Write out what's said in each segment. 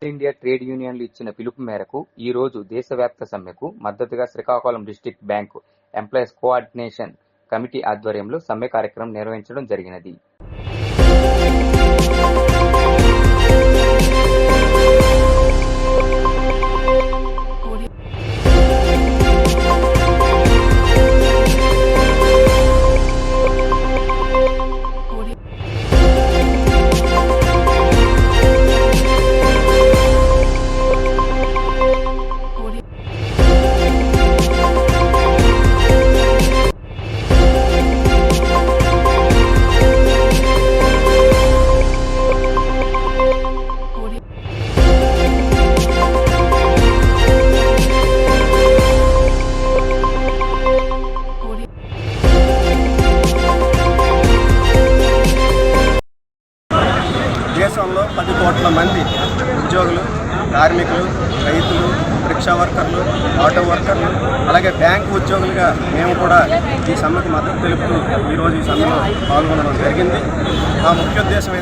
All India trade యూనియన్లు ఇచ్చిన పిలుపు మేరకు ఈ రోజు దేశవ్యాప్త సమ్మెకు మద్దతుగా Srikakulam district bank employees coordination committee ఆధ్వర్యంలో సమ్మె కార్యక్రమం నిర్వహించడం జరిగినది. దేశంలో 10 కోట్ల మంది ఉద్యోగులు, కార్మికులు, రైతులు, రిక్షా వర్కర్లు, ఆటో వర్కర్లు, అలాగే బ్యాంకు ఉద్యోగులుగా మేము కూడా ఈ సమ్మెకు మద్దతు తెలుపుతూ ఈరోజు ఈ సమ్మెలో పాల్గొనడం జరిగింది. ఆ ముఖ్య ఉద్దేశం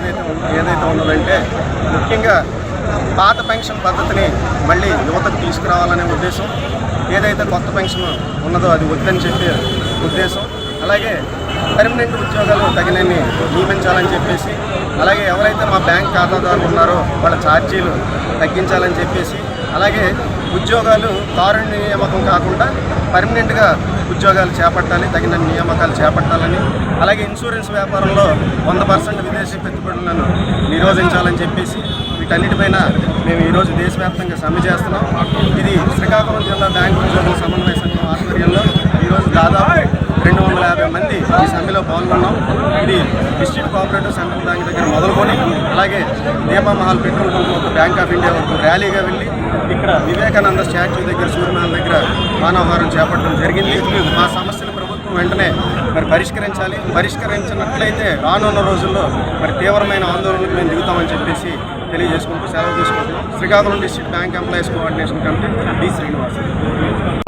ఏదైతే ఉన్నదంటే ముఖ్యంగా పాత పెన్షన్ పద్ధతిని మళ్ళీ యువతకు తీసుకురావాలనే ఉద్దేశం, ఏదైతే కొత్త పెన్షన్ ఉన్నదో అది వద్దని చెప్పే ఉద్దేశం, అలాగే పర్మనెంట్ ఉద్యోగాలు తగినన్ని నియమించాలని చెప్పేసి, అలాగే ఎవరైతే మా బ్యాంక్ ఖాతాదారులు ఉన్నారో వాళ్ళ ఛార్జీలు తగ్గించాలని చెప్పేసి, అలాగే ఉద్యోగాలు కారుణ్య నియామకం కాకుండా పర్మనెంట్గా ఉద్యోగాలు చేపట్టాలి, తగిన నియామకాలు చేపట్టాలని, అలాగే ఇన్సూరెన్స్ వ్యాపారంలో 100% విదేశీ పెట్టుబడులను నిరోధించాలని చెప్పేసి వీటన్నిటిపైన మేము ఈరోజు దేశవ్యాప్తంగా సమ్మె చేస్తున్నాం. ఇది శ్రీకాకుళం జిల్లా బ్యాంకు ఉద్యోగుల సమన్వయ సంఘం ఆధ్వర్యంలో ఈరోజు దాదాపు 250 మంది ఈ సమ్మెలో పాల్గొన్నాం. ఇది డిస్ట్రిక్ట్ కోఆపరేటివ్ సెంట్రల్ బ్యాంక్ దగ్గర మొదలుకొని అలాగే Deepa Mahal petrol bunk bank of India వరకు ర్యాలీగా వెళ్ళి ఇక్కడ వివేకానంద స్టాచ్యూ దగ్గర సూర్యమహల్ దగ్గర మానవహారం చేపట్టడం జరిగింది. మా సమస్యలు ప్రభుత్వం వెంటనే పరిష్కరించినట్లయితే రానున్న రోజుల్లో తీవ్రమైన ఆందోళనకు మేము దిగుతామని చెప్పేసి తెలియజేసుకుంటూ సెలవు తీసుకుంటున్నాం. Srikakulam district bank employees coordination committee D. Srinivas.